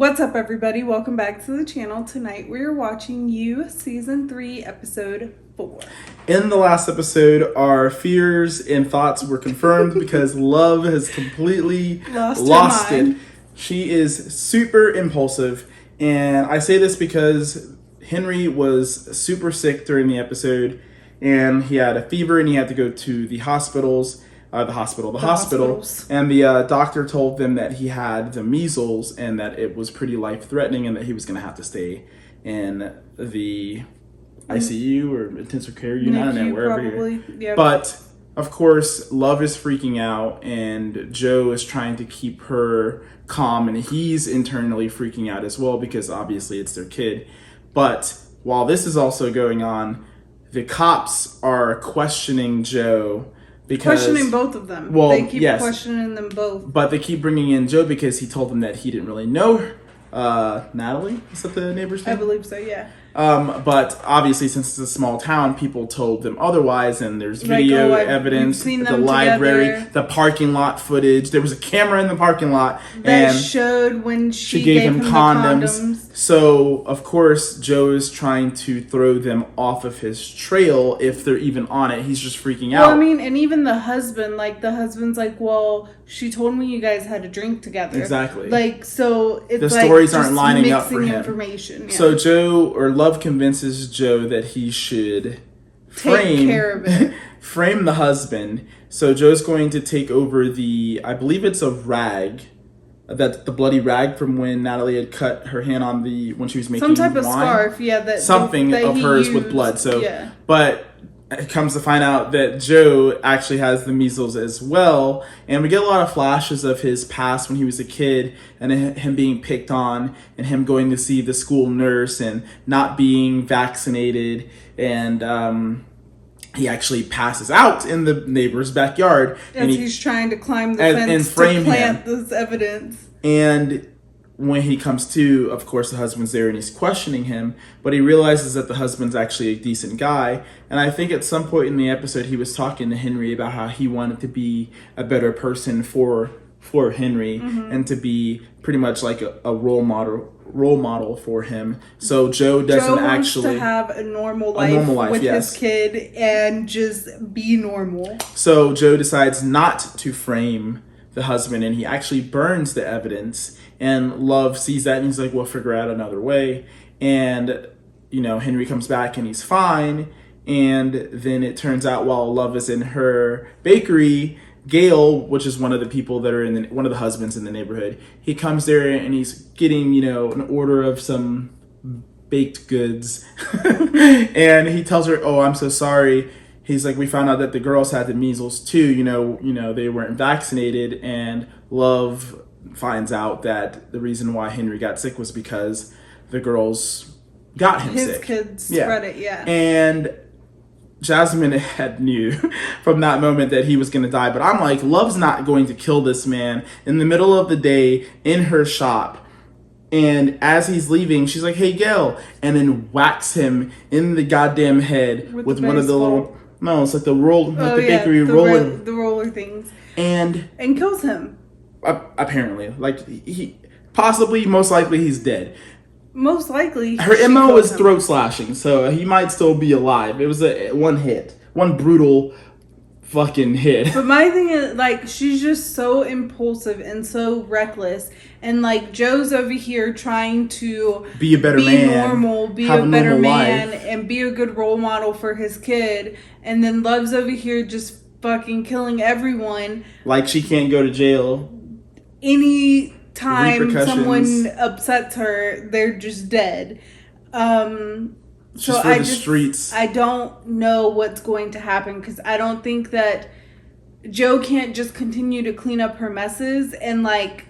What's up, everybody? Welcome back to the channel. Tonight we're watching You Season 3, Episode 4. In the last episode, our fears and thoughts were confirmed because Love has completely lost it. She is super impulsive, and I say this because Henry was super sick during the episode, and he had a fever, and he had to go to the hospitals. The hospital, and the doctor told them that he had the measles and that it was pretty life-threatening and that he was going to have to stay in the ICU or intensive care unit, I don't know, wherever you're. Yep. But, of course, Love is freaking out and Joe is trying to keep her calm, and he's internally freaking out as well because obviously it's their kid. But while this is also going on, the cops are questioning Joe. Questioning both of them. Well, they keep yes, questioning them both. But they keep bringing in Joe because he told them that he didn't really know Natalie? Is that the neighbor's name? I believe so, yeah. But obviously, since it's a small town, people told them otherwise, and there's video evidence, the library, together. The parking lot footage. There was a camera in the parking lot that and showed when she gave him condoms. So, of course, Joe is trying to throw them off of his trail if they're even on it. He's just freaking out. Well, I mean, and even the husband's like, well, she told me you guys had a drink together. Exactly. Like, so it's the like stories aren't lining up for him. Information. Yeah. So Joe, or Love, convinces Joe that he should take care of it. frame the husband. So Joe's going to take over I believe it's a rag, that the bloody rag from when Natalie had cut her hand on when she was making some type of wine. Scarf, yeah, that of hers used, with blood. So, yeah. But it comes to find out that Joe actually has the measles as well, and we get a lot of flashes of his past when he was a kid, and him being picked on, and him going to see the school nurse and not being vaccinated, and he actually passes out in the neighbor's backyard as he's trying to climb the fence and frame to plant him. this evidence. And when he comes to, of course, the husband's there and he's questioning him, but he realizes that the husband's actually a decent guy. And I think at some point in the episode, he was talking to Henry about how he wanted to be a better person for Henry, and to be pretty much like a role model for him. So Joe wants to have a normal life with his kid and just be normal. So Joe decides not to frame the husband, and he actually burns the evidence, and Love sees that and he's like, we'll figure out another way. And Henry comes back and he's fine, and then it turns out while Love is in her bakery, Gail, which is one of the people that are one of the husbands in the neighborhood, he comes there and he's getting an order of some baked goods and he tells her, oh, I'm so sorry. He's like, we found out that the girls had the measles too. They weren't vaccinated. And Love finds out that the reason why Henry got sick was because the girls got him sick. His kids spread it, yeah. And Jasmine had knew from that moment that he was going to die. But I'm like, Love's not going to kill this man in the middle of the day in her shop. And as he's leaving, she's like, hey, Gail. And then whacks him in the goddamn head with one of the little... No, it's like the bakery roller. The roller things. And kills him. Apparently. Like, most likely he's dead. Most likely. Her MO is throat slashing, so he might still be alive. It was one brutal fucking hit. But my thing is, like, she's just so impulsive and so reckless. And, like, Joe's over here trying to be a better man, normal, be a better man, and be a good role model for his kid. And then Love's over here just fucking killing everyone. Like she can't go to jail. Any time someone upsets her, they're just dead. So streets. I don't know what's going to happen because I don't think that Joe can't just continue to clean up her messes and like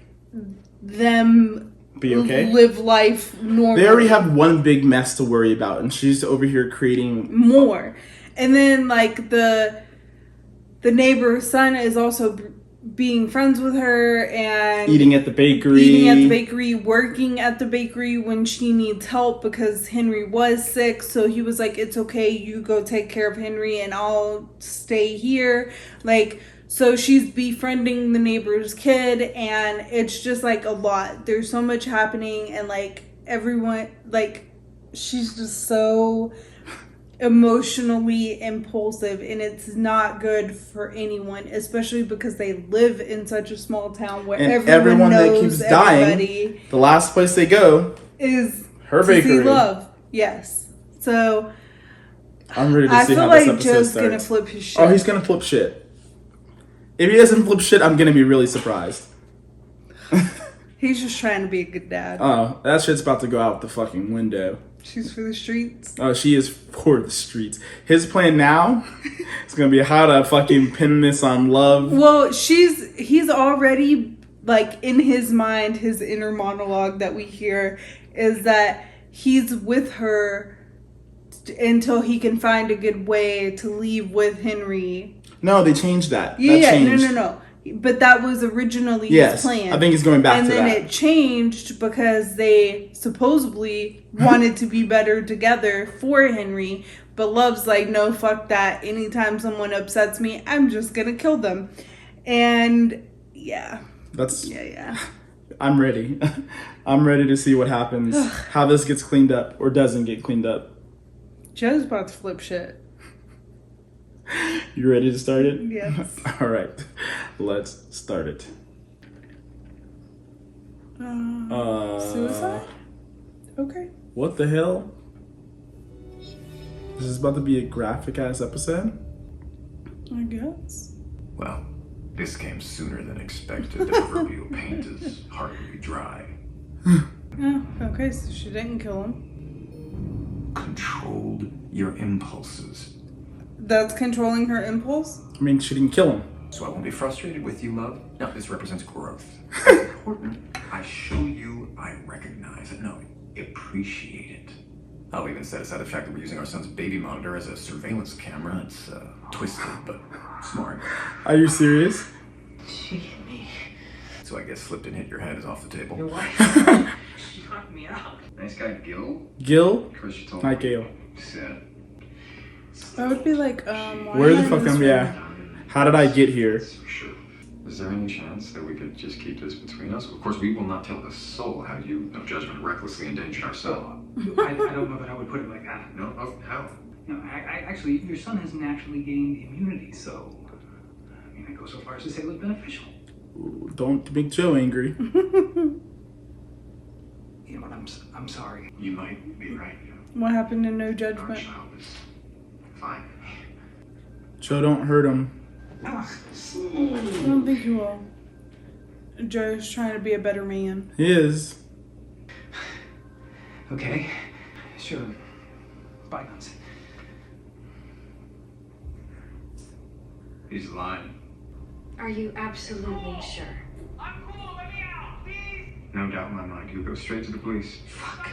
them be okay, live life normally. They already have one big mess to worry about, and she's over here creating more. And then like the neighbor's son is also being friends with her and eating at the bakery, working at the bakery when she needs help because Henry was sick. So he was like, it's okay, you go take care of Henry and I'll stay here. Like, So she's befriending the neighbor's kid, and it's just like a lot. There's so much happening, and like everyone, like she's just so emotionally impulsive, and it's not good for anyone, especially because they live in such a small town where And everyone everyone knows that keeps dying, the last place they go is her to bakery. see love. Yes. So I'm ready to I see feel how like this episode Joe's starts. gonna flip his shit. Oh, he's gonna flip shit. If he doesn't flip shit, I'm gonna be really surprised. He's just trying to be a good dad. Oh, that shit's about to go out the fucking window. She's for the streets. Oh, she is for the streets. His plan now is gonna be how to fucking pin this on love. Well, he's already, like, in his mind, his inner monologue that we hear is that he's with her until he can find a good way to leave with Henry. No, they changed that. Yeah, that changed. no. But that was originally his plan. I think he's going back and to that. And then it changed because they supposedly wanted to be better together for Henry. But Love's like, no, fuck that. Anytime someone upsets me, I'm just going to kill them. And yeah. Yeah. I'm ready. I'm ready to see what happens. How this gets cleaned up or doesn't get cleaned up. Joe's about to flip shit. You ready to start it? Yes. All right. Let's start it. Suicide? Okay. What the hell? This is about to be a graphic ass episode? I guess. Well, this came sooner than expected. The proverbial paint is hardly dry. Oh, okay, so she didn't kill him. Controlled your impulses. That's controlling her impulse? I mean, she didn't kill him. So I won't be frustrated with you, love. No, this represents growth. It's important. I show you, I recognize it. No, appreciate it. I'll even set aside the fact that we're using our son's baby monitor as a surveillance camera. It's twisted, but smart. Are you serious? She hit me. So I guess slipped and hit your head is off the table. Your wife. She knocked me out. Nice guy, Gil. Gil? Chris, you told Not me. Gail. Sad. I would be like, why Where am the I fuck in this am room? yeah? How did I get here? For sure. Is there any chance that we could just keep this between us? Of course, we will not tell a soul how you, no judgment, recklessly endangered our son. I don't know that I would put it like that. No, oh, how? No, I actually, your son has naturally gained immunity, so I mean, I go so far as to say it was beneficial. Ooh, don't make Joe angry. You know what? I'm sorry. You might be right. What happened in No Our Judgment? child is fine. Joe, don't hurt him. I don't think he will. Joe's trying to be a better man. He is. Okay, sure. Bygones. He's lying. Are you absolutely sure? I'm cool, let me out, please! No doubt in my mind. He'll go straight to the police. Fuck.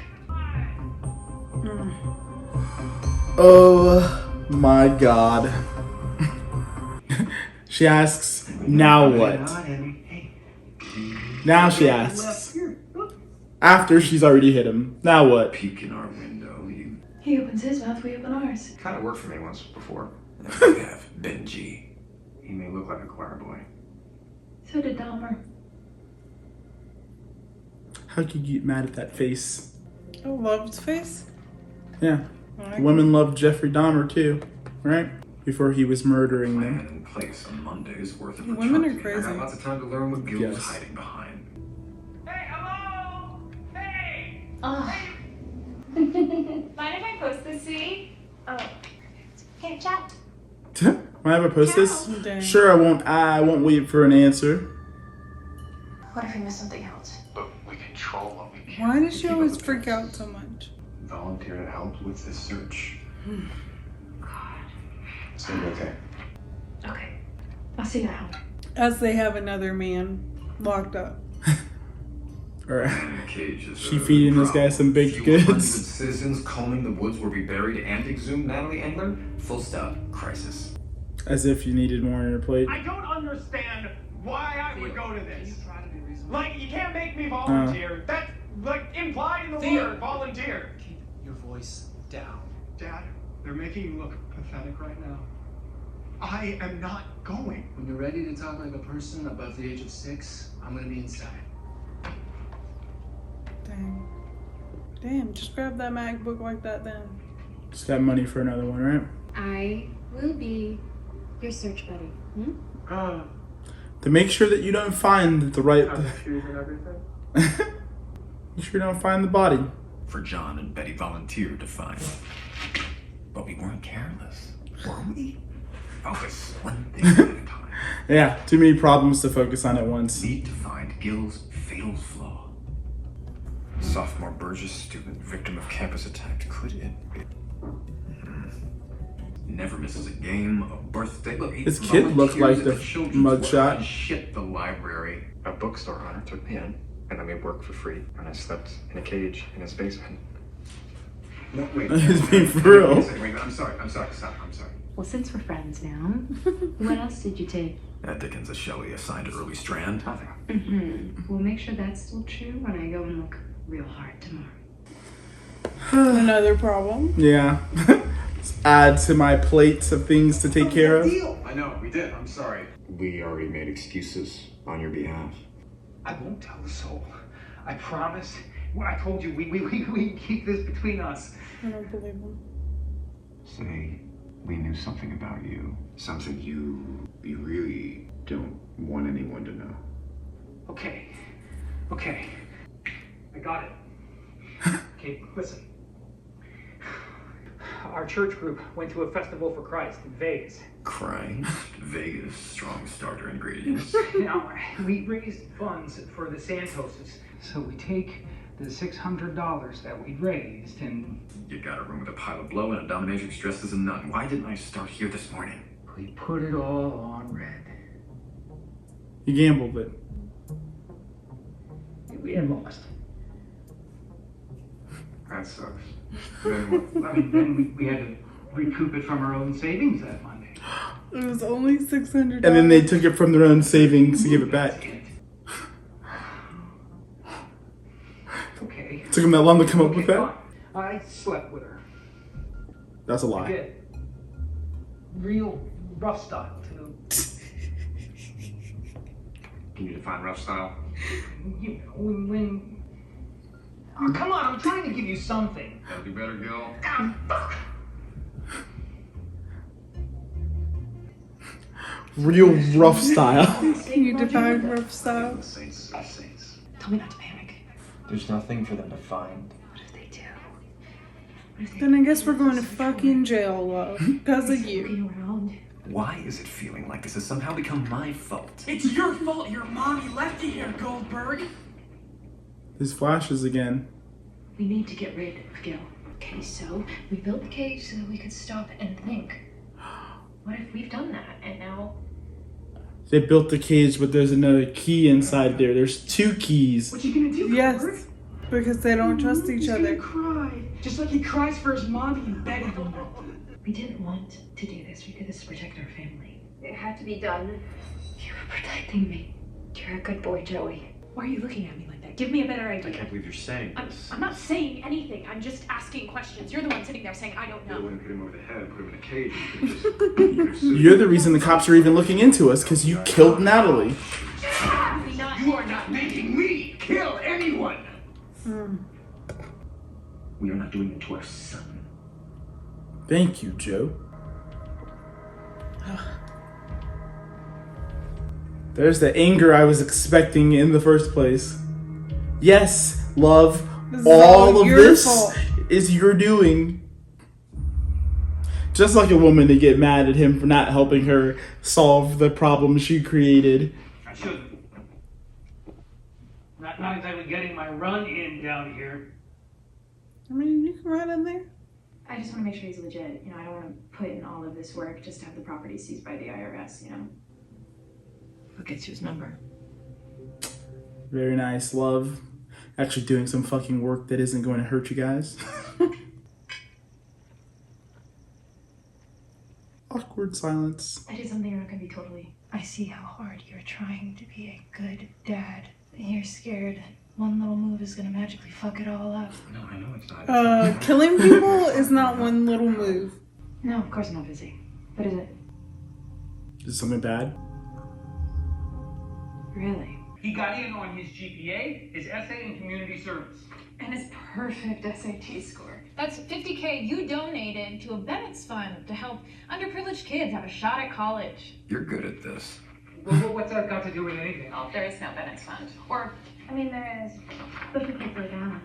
Oh my god. She asks, now what? Now she asks. After she's already hit him. Now what? Peek in our window, you He opens his mouth, we open ours. Kind of worked for me once before. have Benji. He may look like a choir boy. So did Dahmer. How could you get mad at that face? Oh, Love's face? Yeah. Like Women loved Jeffrey Dahmer too, right? Before he was murdering Plan them. in place a Monday's worth of Women are return. crazy. I got lots of time to learn what Gil was Yes. hiding behind. Hey, hello! Hey! Oh. Mind if I post this, sweetie? Oh. Okay, chat. I have a post this? Dang. Sure, I won't wait for an answer. What if we miss something else? But we control what we can. Why does she Keep always up the freak pace. out so much? Volunteer to help with this search. It's gonna be okay. Okay. I'll see you at home. As they have another man locked up. Alright. Man in a cage is She a feeding this problem. guy some baked Fewer hundreds goods. of citizens combing the woods where we buried and exhumed Natalie Engler? Full stop. Crisis. As if you needed more on your plate. I don't understand why I would go to Can you this. try to be reasonable? Like, you can't make me volunteer. That's, like, implied in the Theo. word, volunteer. Keep your voice down. Dad, they're making you look pathetic right now. I am not going. When you're ready to talk like a person above the age of 6, I'm gonna be inside. Dang. Damn, just grab that MacBook like that then. Just got money for another one, right? I will be your search buddy. To make sure that you don't find the right... Shoes and everything? You sure don't find the body. For John and Betty volunteered to find. But we weren't careless, were we? Focus one thing at a time. Yeah, too many problems to focus on at once. Need to find Gil's fatal flaw. Sophomore Burgess student, victim of campus attack. Could it be? Never misses a game, a birthday. Look, This kid looked like the mugshot. Shit, the library. A bookstore owner took me in and let me work for free, and I slept in a cage in his basement. No, wait. He's being for real. Wait, I'm sorry, stop, I'm sorry. Well, since we're friends now, what else did you take? Dickens, a Shelley assigned to Early Strand. Nothing. We'll make sure that's still true when I go and look real hard tomorrow. Another problem. Yeah. Let's add to my plate of things to take care of. I know, we did. I'm sorry. We already made excuses on your behalf. I won't tell the soul. I promise. When I told you, we keep this between us. I don't believe him. Say, we knew something about you. Something you really don't want anyone to know. Okay. I got it. Okay, listen. Our church group went to a festival for Christ in Vegas. Christ, Vegas, strong starter ingredients. Now, we raised funds for the Santoses. So we take the $600 that we raised and... You got a room with a pile of blow and a dominatrix dressed as a nun. Why didn't I start here this morning? we put it all on red. You gambled it. We had lost. That sucks. Then we had to recoup it from our own savings that Monday. It was only $600. And then they took it from their own savings to give it back. Okay. Took them that long to come up with that? Fine. I slept with her. That's a I lie. did. Real rough style, too. Can you define rough style? You know, when... Oh, come on, I'm trying to give you something. That'll be better, Gil. Ah, fuck. Real rough style. Can you define rough style? Saints are saints. Tell me not to panic. There's nothing for them to find. What if they do? What if they Then I guess we're going to fucking jail, love. Because of you. looking around? Why is it feeling like this has somehow become my fault? It's your fault your mommy left you here, Goldberg. His flashes again. We need to get rid of Gil. Okay, so we built the cage so that we could stop and think. What if we've done that and now... They built the cage, but there's another key inside there. There's 2 keys. What you gonna do, Yes. Goldberg? Because they don't trust each He's other. gonna cry. Just like he cries for his mommy and Betty. We didn't want to do this. We did this to protect our family. It had to be done. You were protecting me. You're a good boy, Joey. Why are you looking at me like that? Give me a better I idea. can't believe you're saying this. I'm not saying anything. I'm just asking questions. You're the one sitting there saying, I don't You know. wouldn't hit him over the head, put him in a cage. You could just... You're the reason the cops are even looking into us, because you killed Natalie. You are not making me kill anyone. We are not doing it to our son. Thank you, Joe. There's the anger I was expecting in the first place. Yes, love, This is all of your this fault. is your doing. Just like a woman to get mad at him for not helping her solve the problem she created. I shouldn't. Not exactly getting my run in down here. I mean, you can run in there. I just want to make sure he's legit. You know, I don't want to put in all of this work just to have the property seized by the IRS, you know? Who gets you his number? Very nice, love. Actually doing some fucking work that isn't going to hurt you guys. Awkward silence. I did something you're not going to be totally... I see how hard you're trying to be a good dad. And you're scared one little move is going to magically fuck it all up. No, I know it's not. Killing people is not one little move. No, of course I'm not busy. What is it? Is something bad? Really? He got in on his GPA, his essay, and community service. And his perfect SAT score. That's $50K you donated to a Bennett's Fund to help underprivileged kids have a shot at college. You're good at this. Well, what's that got to do with anything? Oh, there is no Bennett's Fund. Or, there is. But for kids like Alan.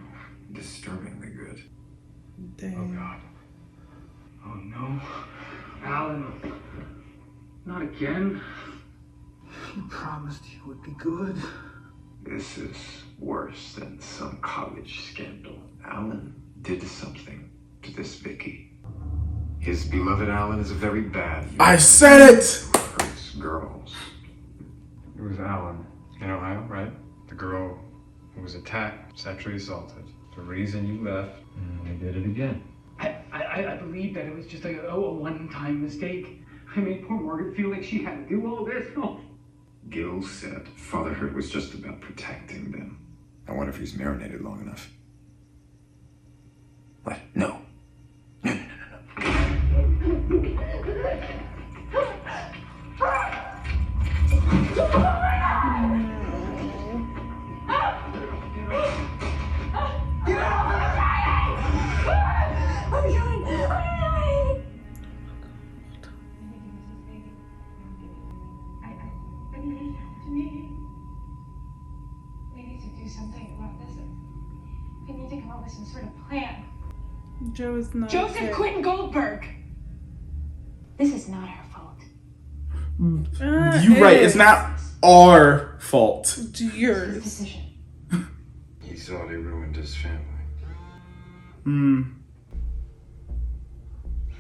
Disturbingly good. Dang. God. Oh no. Alan. Not again. You promised you would be good. This is worse than some college scandal. Alan did something to this Vicky. His beloved Alan is a very bad man. I said it! Hurts girls. It was Alan in Ohio, right? The girl who was attacked, sexually assaulted. The reason you left, and they did it again. I believe that it was just a one-time mistake. I made poor Morgan feel like she had to do all this. Oh. Gil said fatherhood was just about protecting them. I wonder if he's marinated long enough. What? No. No. we need to do something about this. We need to come up with some sort of plan. Joe is not. Joseph okay. Quentin Goldberg! This is not our fault. You're right. It's not our fault. It's yours. Decision. He thought he ruined his family.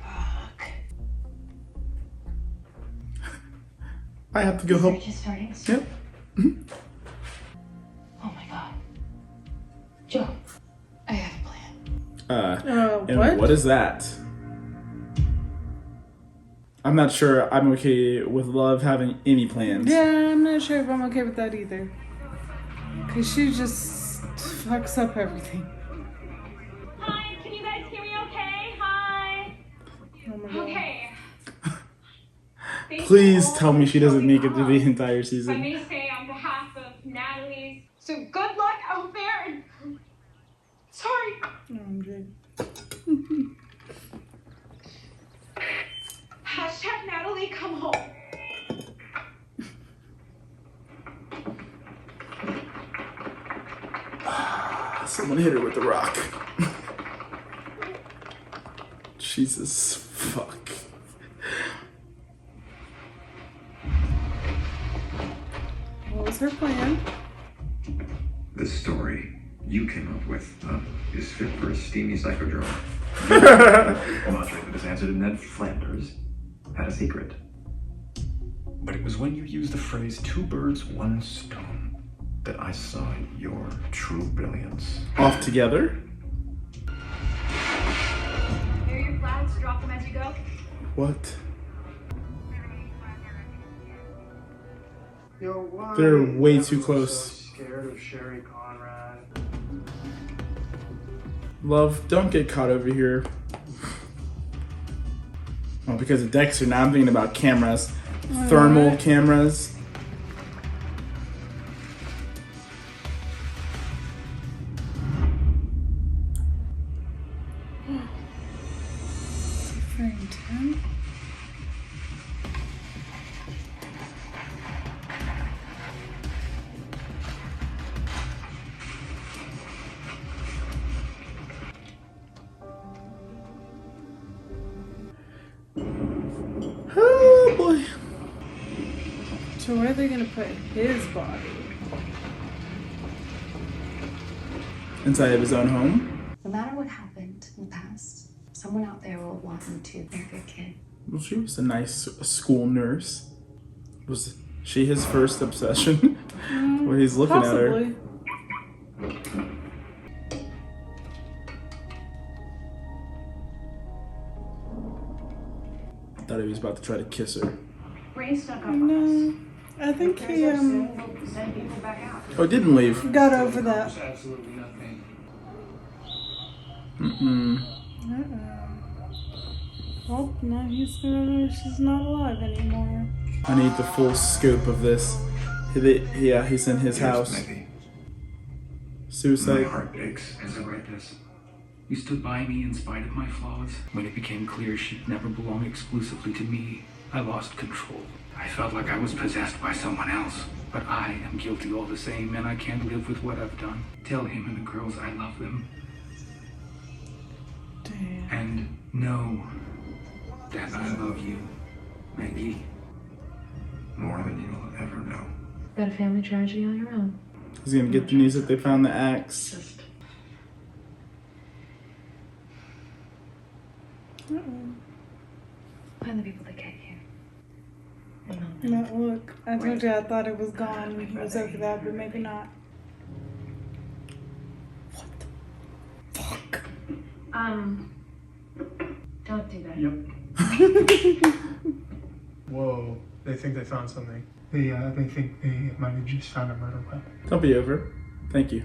Fuck. I have to go home. Research is starting. Yep. Oh my god. Joe, I have a plan. And what is that? I'm not sure I'm okay with Love having any plans. Yeah, I'm not sure if I'm okay with that either. Because she just fucks up everything. Hi, can you guys hear me okay? Hi. Oh my god. Okay. Please tell me she doesn't make it through the entire I season. may say on behalf of Natalie, so good luck out there. And sorry. OMG. Hashtag Natalie, come home. Someone hit her with the rock. Jesus fuck. What was her plan? The story you came up with is fit for a steamy psychodrama. Madre, with his answer to Ned Flanders, had a secret. But it was when you used the phrase two birds, one stone that I saw your true brilliance. Off together? Here are your flags. Drop them as you go. What? Yo, why They're way am too I close. So scared of Sherry Conrad. Love, don't get caught over here. Oh, because of Dexter, now I'm thinking about cameras. Thermal cameras. Frame 10. Oh boy. So where are they gonna put his body? Inside of his own home? No matter what happened in the past, someone out there will want him to be a good kid. Well, she was a nice school nurse. Was she his first obsession? Where he's looking Possibly. at her. I thought he was about to try to kiss her. Ray stuck up on No. I think he us. Send people back out. Oh, didn't leave. got over that. There's absolutely nothing. Oh, now he's gonna know she's not alive anymore. I need the full scope of this. Yeah, he's in his house. Maybe. Suicide. My heart breaks as I read this. You stood by me in spite of my flaws. When it became clear she'd never belong exclusively to me, I lost control. I felt like I was possessed by someone else. But I am guilty all the same, and I can't live with what I've done. Tell him and the girls I love them. Damn. And know that I love you, Maggie. More than you'll ever know. Got a family tragedy on your own. He's gonna get the news that they found the axe. Find the people that get you. No, look, I told you I thought it was gone when he was over there, but maybe not. What the fuck? Don't do that. Yep. Whoa. They think they found something. They think they might have just found a murder weapon. Don't be over. Thank you.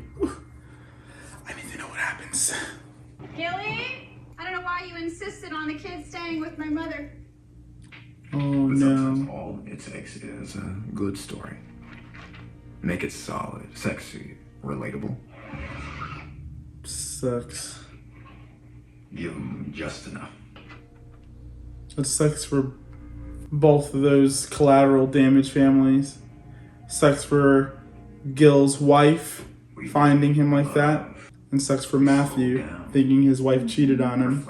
I need to know what happens. Gilly? I don't know why you insisted on the kids staying with my mother. Oh But no. sometimes all it takes is a good story. Make it solid, sexy, relatable. Sucks. Give them just enough. It sucks for both of those collateral damage families. Sucks for Gil's wife finding him like that. And sucks for Matthew thinking his wife cheated on him.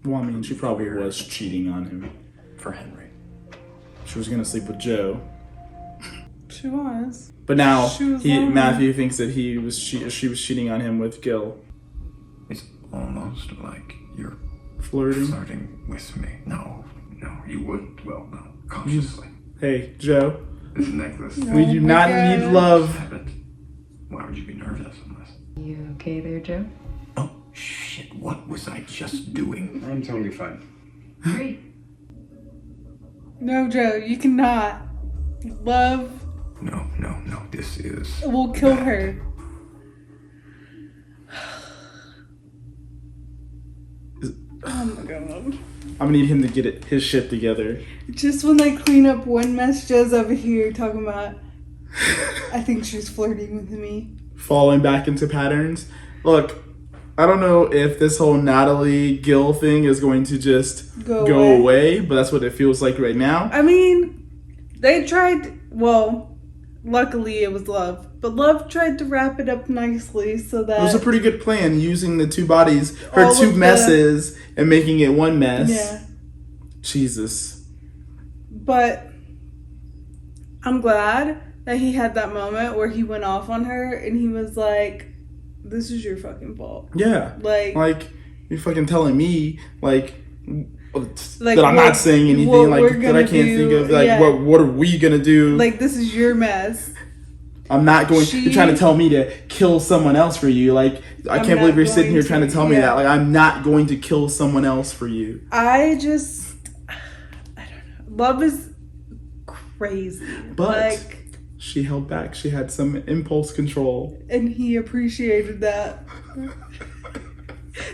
Well, I mean, she probably was cheating on him. For Henry. She was gonna sleep with Joe. She was. But now She was lonely. Matthew thinks that she was cheating on him with Gil. It's almost like you're Flirting. flirting with me. No, you wouldn't. Well, no, consciously. Hey, Joe. This necklace. We do not need love. But why would you be nervous unless? You okay there, Joe? Oh, shit. What was I just doing? I'm totally fine. Great. No, Joe, you cannot. Love No. This is. will kill her. Oh my god. I'm gonna need him to get his shit together. Just when they clean up one mess, Joe's over here talking about, I think she's flirting with me. Falling back into patterns. Look, I don't know if this whole Natalie Gil thing is going to just Go away, but that's what it feels like right now. I mean, they tried, well, luckily it was Love, but Love tried to wrap it up nicely so that... It was a pretty good plan, using the two bodies, her All two of the- messes, and making it one mess. Yeah. Jesus. But I'm glad that he had that moment where he went off on her and he was like, this is your fucking fault. Yeah. Like you're fucking telling me, that I'm what- not saying anything, what like, we're that I gonna can't think do, of, like, yeah. what are we gonna do? Like, this is your mess. I'm not going. You're trying to tell me to kill someone else for you. Like, I I'm can't believe not you're sitting going here trying to tell me yeah. that. Like, I'm not going to kill someone else for you. I don't know. Love is crazy. But like, she held back. She had some impulse control. and he appreciated that.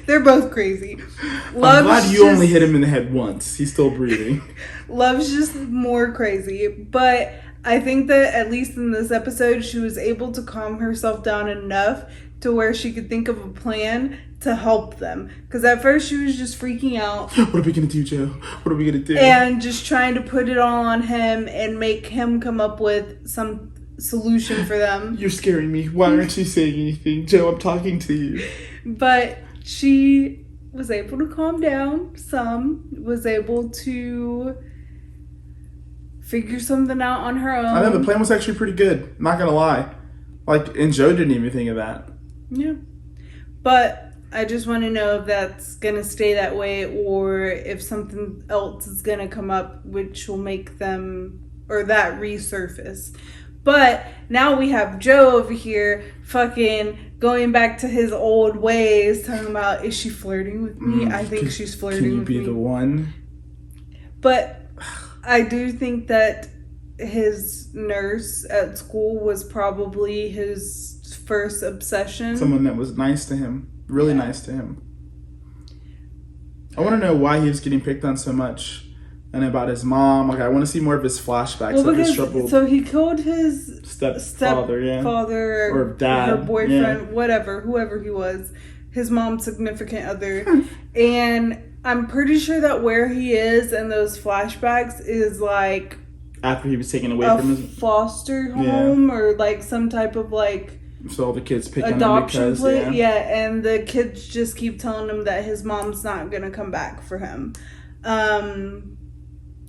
They're both crazy. I'm glad Love's you only hit him in the head once. He's still breathing. Love's just more crazy. But I think that at least in this episode, she was able to calm herself down enough to where she could think of a plan to help them. Because at first she was just freaking out. What are we gonna do, Joe? What are we gonna do? And just trying to put it all on him and make him come up with some solution for them. You're scaring me. Why aren't you saying anything? Joe, I'm talking to you. But she was able to calm down some, was able to figure something out on her own. I know the plan was actually pretty good. Not gonna lie. And Joe didn't even think of that. Yeah. But I just want to know if that's going to stay that way or if something else is going to come up which will make them, or that resurface. But now we have Joe over here fucking going back to his old ways, talking about, is she flirting with me? I think she's flirting with me. Can you be the one? But I do think that his nurse at school was probably his first obsession. Someone that was nice to him. Really nice to him. I want to know why he was getting picked on so much and about his mom. Like, I want to see more of his flashbacks of his trouble. So he killed his stepfather, father, or dad, her boyfriend, whatever, whoever he was, his mom's significant other. And I'm pretty sure that where he is in those flashbacks is like after he was taken away a from his foster home or like some type of like so all the kids pick adoption on him because and the kids just keep telling him that his mom's not gonna come back for him. And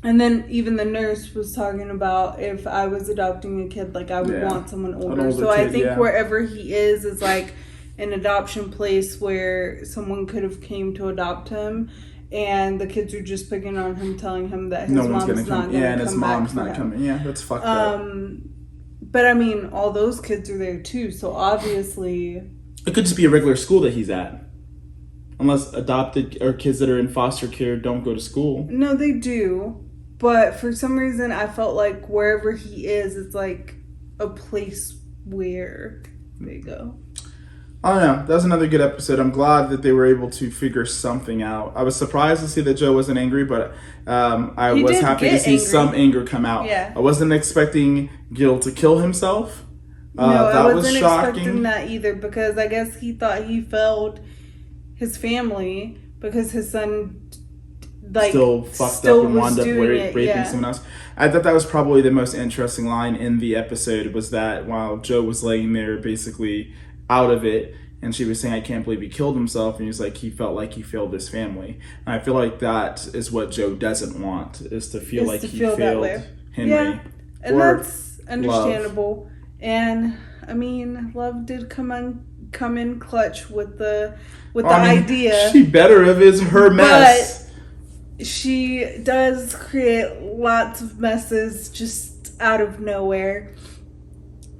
then even the nurse was talking about if I was adopting a kid, like I would want someone older. So I think wherever he is like an adoption place where someone could have came to adopt him, and the kids are just picking on him, telling him that his mom's not going to come. Yeah, and his mom's not coming. Yeah, that's fucked up. But I mean, all those kids are there too, so obviously it could just be a regular school that he's at. Unless adopted or kids that are in foster care don't go to school. No, they do. But for some reason, I felt like wherever he is, it's like a place where they go. I don't know. That was another good episode. I'm glad that they were able to figure something out. I was surprised to see that Joe wasn't angry, but I was happy to see some anger come out. Yeah. I wasn't expecting Gil to kill himself. No, I wasn't expecting that either, because I guess he thought he failed his family because his son still fucked up and wound up raping someone else. I thought that was probably the most interesting line in the episode, was that while Joe was laying there basically out of it, and she was saying, I can't believe he killed himself, and he was like, he felt like he failed his family. And I feel like that is what Joe doesn't want, is to feel like he failed Henry. Yeah, and that's understandable. Love. And I mean, Love did come in clutch with the idea. She better have, is her mess. But she does create lots of messes just out of nowhere.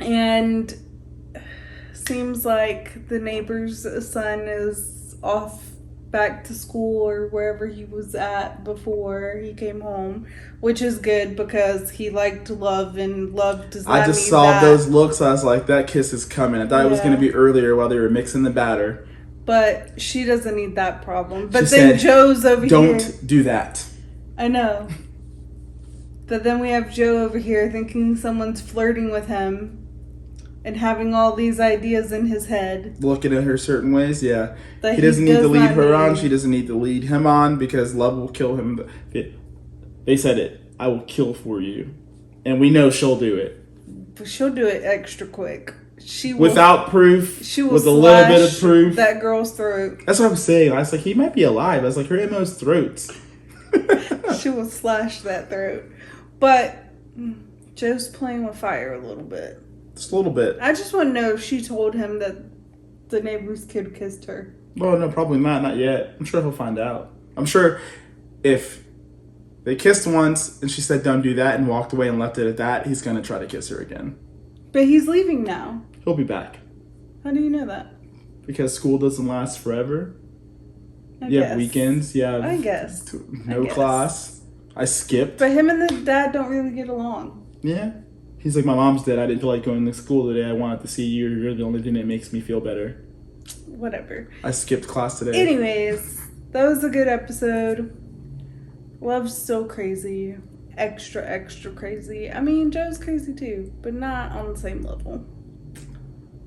And seems like the neighbor's son is off back to school or wherever he was at before he came home, which is good because he liked Love, and Love does not need that. I just saw those looks. I was like, that kiss is coming. I thought it was going to be earlier while they were mixing the batter. But she doesn't need that problem. But then Joe's over here. Don't do that. I know. But then we have Joe over here thinking someone's flirting with him and having all these ideas in his head. Looking at her certain ways, yeah. He doesn't need to lead her on. She doesn't need to lead him on, because Love will kill him. They said it. I will kill for you. And we know she'll do it. But she'll do it extra quick. She will, without proof, she will with a little bit of proof. That girl's throat. That's what I'm saying. I was like, he might be alive. I was like, her MO's throats. She will slash that throat. But Joe's playing with fire a little bit. Just a little bit. I just want to know if she told him that the neighbor's kid kissed her. Well, no, probably not. Not yet. I'm sure he'll find out. I'm sure if they kissed once and she said don't do that and walked away and left it at that, he's going to try to kiss her again. But he's leaving now. He'll be back. How do you know that? Because school doesn't last forever. You have weekends. Yeah. I guess. No class. I skipped. But him and the dad don't really get along. Yeah. He's like, my mom's dead. I didn't feel like going to school today. I wanted to see you. You're the only thing that makes me feel better. Whatever. I skipped class today. Anyways, that was a good episode. Love's still crazy. Extra, extra crazy. I mean, Joe's crazy too, but not on the same level.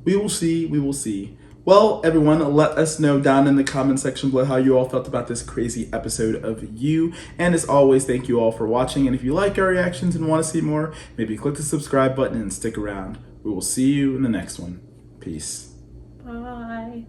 We will see. We will see. Well, everyone, let us know down in the comment section below how you all felt about this crazy episode of You. And as always, thank you all for watching. And if you like our reactions and want to see more, maybe click the subscribe button and stick around. We will see you in the next one. Peace. Bye.